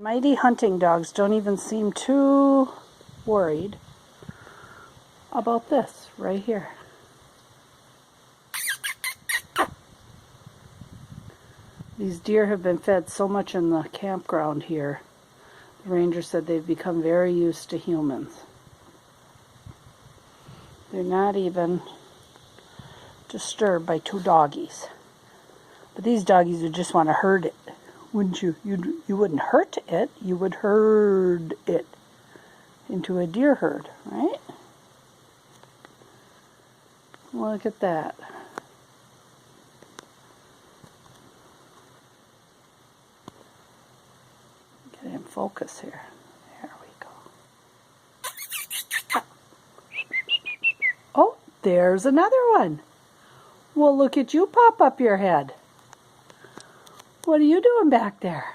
Mighty hunting dogs don't even seem too worried about this right here. These deer have been fed so much in the campground here. The ranger said they've become very used to humans. They're not even disturbed by two doggies. But these doggies would just want to herd it, wouldn't you? You wouldn't hurt it, you would herd it into a deer herd, right? Look at that. Get in focus here. There we go. Oh, there's another one. Well, look at you pop up your head. What are you doing back there?